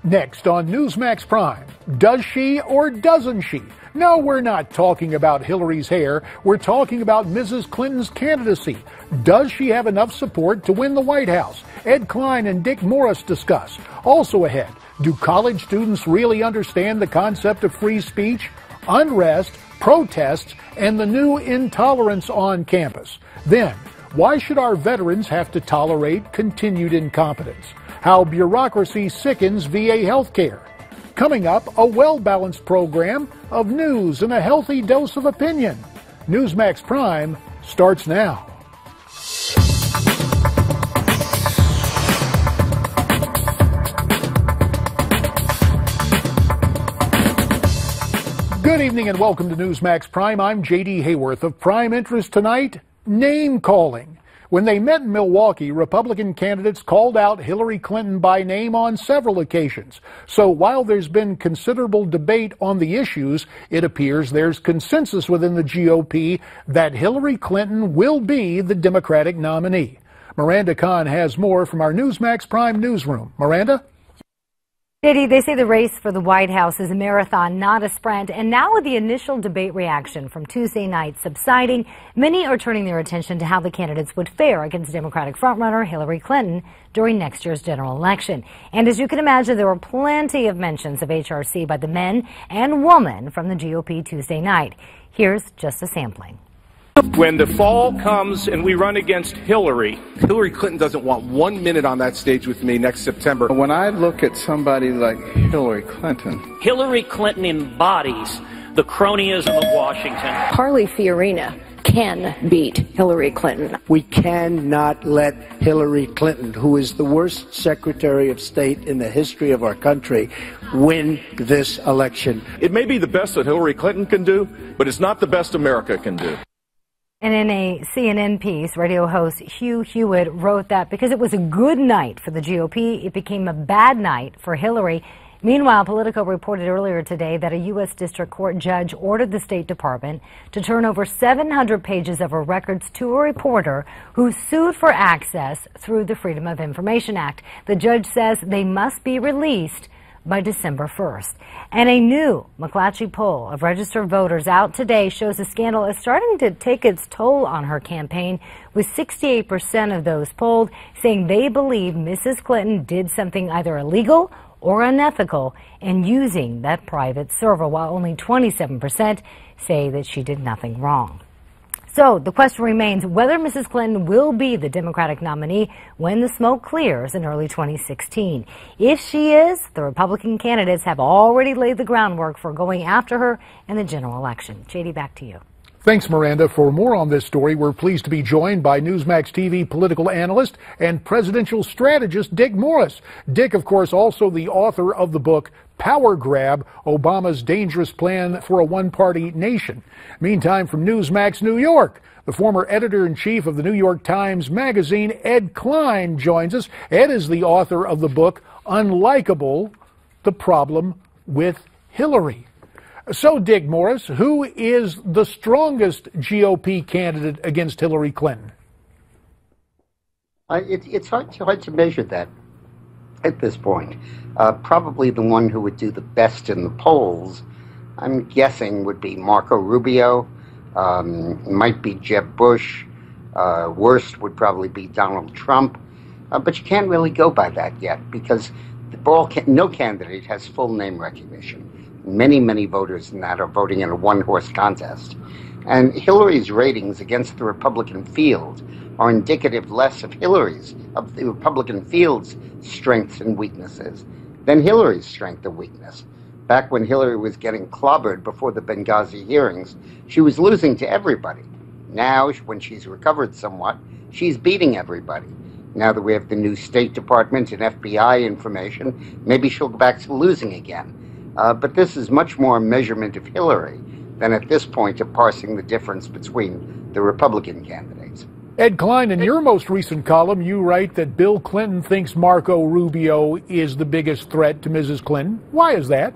Next on Newsmax Prime, does she or doesn't she? No, we're not talking about Hillary's hair. We're talking about Mrs. Clinton's candidacy. Does she have enough support to win the White House? Ed Klein and Dick Morris discuss. Also ahead, do college students really understand the concept of free speech, unrest, protests, and the new intolerance on campus? Then, why should our veterans have to tolerate continued incompetence? How bureaucracy sickens VA health care. Coming up, a well-balanced program of news and a healthy dose of opinion. Newsmax Prime starts now. Good evening and welcome to Newsmax Prime. I'm J.D. Hayworth. Of prime interest tonight, name-calling. When they met in Milwaukee, Republican candidates called out Hillary Clinton by name on several occasions. So while there's been considerable debate on the issues, it appears there's consensus within the GOP that Hillary Clinton will be the Democratic nominee. Miranda Kahn has more from our Newsmax Prime newsroom. Miranda? JD, they say the race for the White House is a marathon, not a sprint. And now with the initial debate reaction from Tuesday night subsiding, many are turning their attention to how the candidates would fare against Democratic frontrunner Hillary Clinton during next year's general election. And as you can imagine, there were plenty of mentions of HRC by the men and women from the GOP Tuesday night. Here's just a sampling. When the fall comes and we run against Hillary Clinton doesn't want 1 minute on that stage with me next September. When I look at somebody like Hillary Clinton embodies the cronyism of Washington. Carly Fiorina can beat Hillary Clinton. We cannot let Hillary Clinton, who is the worst Secretary of State in the history of our country, win this election. It may be the best that Hillary Clinton can do, but it's not the best America can do. And in a CNN piece, radio host Hugh Hewitt wrote that because it was a good night for the GOP, it became a bad night for Hillary. Meanwhile, Politico reported earlier today that a U.S. District Court judge ordered the State Department to turn over 700 pages of her records to a reporter who sued for access through the Freedom of Information Act. The judge says they must be released by December 1st. And a new McClatchy poll of registered voters out today shows the scandal is starting to take its toll on her campaign, with 68% of those polled saying they believe Mrs. Clinton did something either illegal or unethical in using that private server, while only 27% say that she did nothing wrong. So the question remains whether Mrs. Clinton will be the Democratic nominee when the smoke clears in early 2016. If she is, the Republican candidates have already laid the groundwork for going after her in the general election. JD, back to you. Thanks, Miranda. For more on this story, we're pleased to be joined by Newsmax TV political analyst and presidential strategist Dick Morris. Dick, of course, also the author of the book Power Grab, Obama's Dangerous Plan for a One-Party Nation. Meantime, from Newsmax New York, the former editor-in-chief of the New York Times Magazine, Ed Klein, joins us. Ed is the author of the book Unlikable, The Problem with Hillary. So, Dick Morris, who is the strongest GOP candidate against Hillary Clinton? It's hard to measure that at this point. Probably the one who would do the best in the polls, I'm guessing, would be Marco Rubio, might be Jeb Bush, worst would probably be Donald Trump, but you can't really go by that yet because no candidate has full name recognition. Many voters in that are voting in a one-horse contest. And Hillary's ratings against the Republican field are indicative less of the Republican field's strengths and weaknesses than Hillary's strength and weakness. Back when Hillary was getting clobbered before the Benghazi hearings, she was losing to everybody. Now, when she's recovered somewhat, she's beating everybody. Now that we have the new State Department and FBI information, maybe she'll go back to losing again. But this is much more a measurement of Hillary than at this point of parsing the difference between the Republican candidates. Ed Klein, in your most recent column, you write that Bill Clinton thinks Marco Rubio is the biggest threat to Mrs. Clinton. Why is that?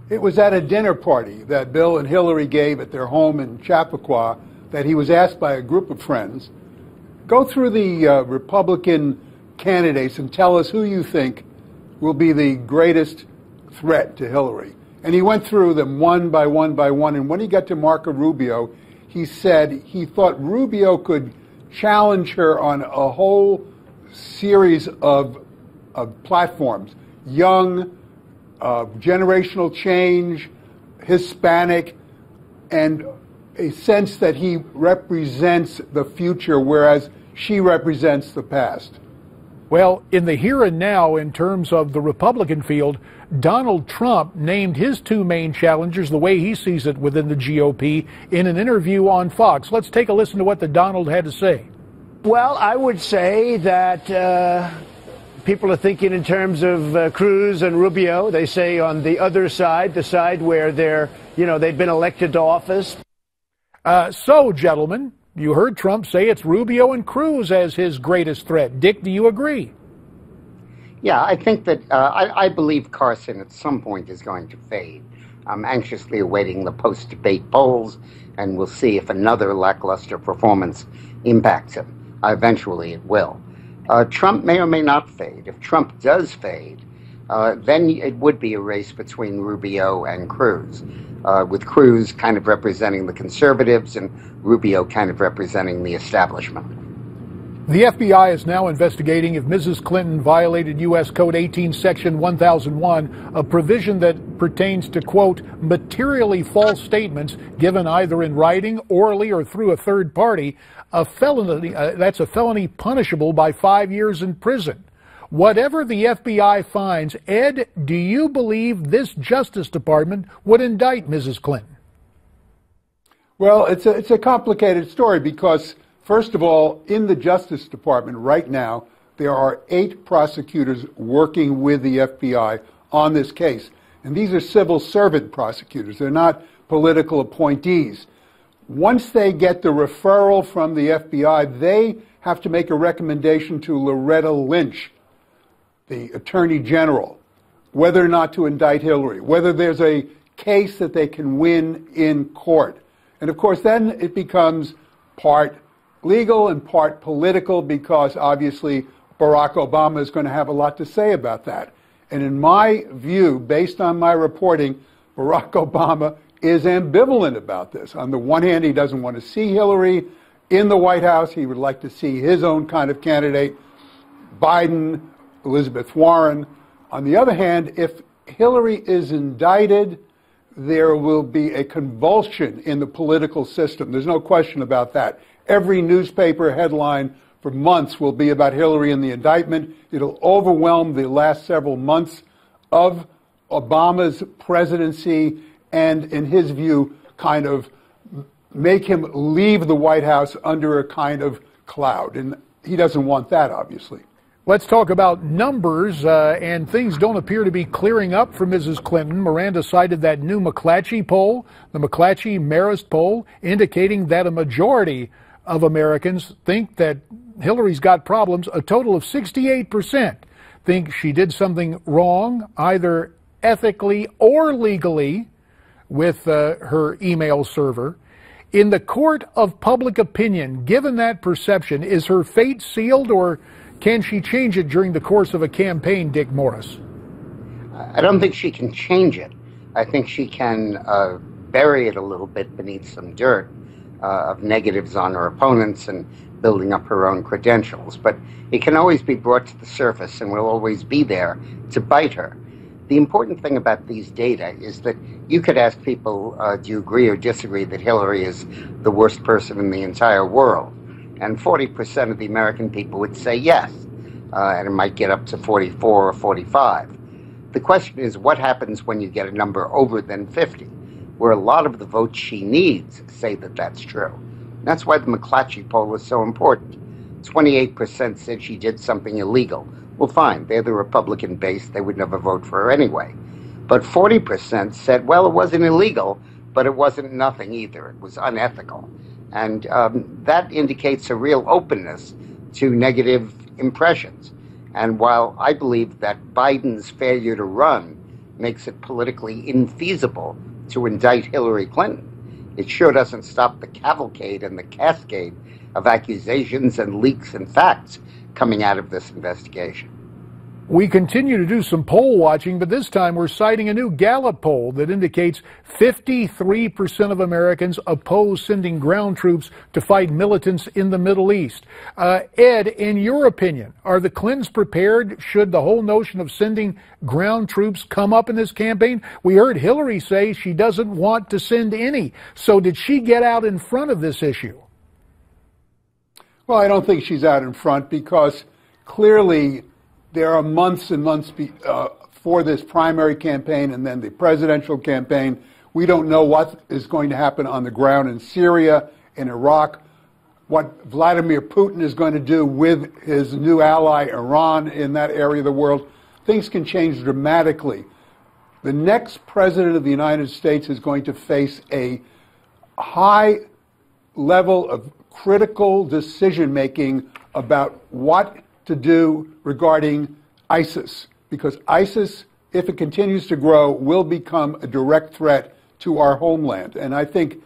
It was at a dinner party that Bill and Hillary gave at their home in Chappaqua that he was asked by a group of friends, go through the Republican candidates and tell us who you think will be the greatest threat to Hillary. And he went through them one by one by one. And when he got to Marco Rubio, he said he thought Rubio could challenge her on a whole series of platforms: young, generational change, Hispanic, and a sense that he represents the future, whereas she represents the past. Well, in the here and now, in terms of the Republican field, Donald Trump named his two main challengers the way he sees it within the GOP in an interview on Fox. Let's take a listen to what the Donald had to say. Well, I would say that people are thinking in terms of Cruz and Rubio. They say on the other side, the side where they've been elected to office. So, gentlemen, you heard Trump say it's Rubio and Cruz as his greatest threat. Dick, do you agree? Yeah, I think that I believe Carson at some point is going to fade. I'm anxiously awaiting the post-debate polls, and we'll see if another lackluster performance impacts him. Eventually it will. Trump may or may not fade. If Trump does fade, then it would be a race between Rubio and Cruz, with Cruz kind of representing the conservatives and Rubio kind of representing the establishment. The FBI is now investigating if Mrs. Clinton violated U.S. Code 18, Section 1001, a provision that pertains to, quote, materially false statements given either in writing, orally, or through a third party. A felony, that's a felony punishable by 5 years in prison. Whatever the FBI finds, Ed, do you believe this Justice Department would indict Mrs. Clinton? Well, it's a complicated story because, first of all, in the Justice Department right now, there are 8 prosecutors working with the FBI on this case. And these are civil servant prosecutors. They're not political appointees. Once they get the referral from the FBI, they have to make a recommendation to Loretta Lynch, the Attorney General, whether or not to indict Hillary, whether there's a case that they can win in court. And of course, then it becomes part legal and part political, because obviously Barack Obama is going to have a lot to say about that. And in my view, based on my reporting, Barack Obama is ambivalent about this. On the one hand, he doesn't want to see Hillary in the White House. He would like to see his own kind of candidate, Biden, Elizabeth Warren. On the other hand, if Hillary is indicted, there will be a convulsion in the political system. There's no question about that. Every newspaper headline for months will be about Hillary and the indictment. It'll overwhelm the last several months of Obama's presidency and, in his view, kind of make him leave the White House under a kind of cloud. And he doesn't want that, obviously. Let's talk about numbers, and things don't appear to be clearing up for Mrs. Clinton. Miranda cited that new McClatchy poll, the McClatchy-Marist poll, indicating that a majority of Americans think that Hillary's got problems. A total of 68% think she did something wrong, either ethically or legally, with her email server. In the court of public opinion, given that perception, is her fate sealed, or can she change it during the course of a campaign, Dick Morris? I don't think she can change it. I think she can bury it a little bit beneath some dirt of negatives on her opponents and building up her own credentials. But it can always be brought to the surface and will always be there to bite her. The important thing about these data is that you could ask people, do you agree or disagree that Hillary is the worst person in the entire world? And 40% of the American people would say yes, and it might get up to 44 or 45. The question is, what happens when you get a number over than 50, where a lot of the votes she needs say that that's true? That's why the McClatchy poll is so important. 28% said she did something illegal. Well, fine, they're the Republican base. They would never vote for her anyway. But 40% said, well, it wasn't illegal, but it wasn't nothing either. It was unethical. And that indicates a real openness to negative impressions. And while I believe that Biden's failure to run makes it politically infeasible to indict Hillary Clinton, it sure doesn't stop the cavalcade and the cascade of accusations and leaks and facts coming out of this investigation. We continue to do some poll watching, but this time we're citing a new Gallup poll that indicates 53% of Americans oppose sending ground troops to fight militants in the Middle East. Ed, in your opinion, are the Clintons prepared should the whole notion of sending ground troops come up in this campaign? We heard Hillary say she doesn't want to send any. So did she get out in front of this issue? Well, I don't think she's out in front because clearly there are months and months for this primary campaign and then the presidential campaign. We don't know what is going to happen on the ground in Syria, in Iraq, what Vladimir Putin is going to do with his new ally, Iran, in that area of the world. Things can change dramatically. The next president of the United States is going to face a high level of critical decision-making about what to do regarding ISIS, because ISIS, if it continues to grow, will become a direct threat to our homeland. And I think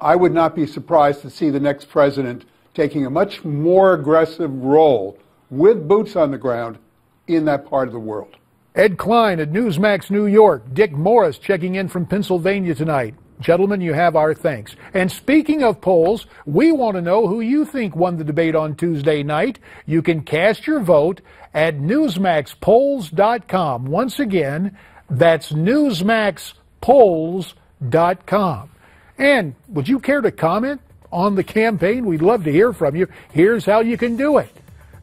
I would not be surprised to see the next president taking a much more aggressive role with boots on the ground in that part of the world. Ed Klein at Newsmax New York. Dick Morris checking in from Pennsylvania tonight. Gentlemen, you have our thanks. And speaking of polls, we want to know who you think won the debate on Tuesday night. You can cast your vote at NewsmaxPolls.com. Once again, that's NewsmaxPolls.com. And would you care to comment on the campaign? We'd love to hear from you. Here's how you can do it.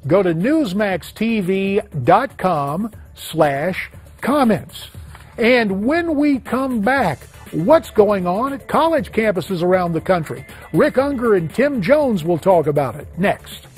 Go to NewsmaxTV.com/comments. And when we come back, what's going on at college campuses around the country? Rick Unger and Tim Jones will talk about it next.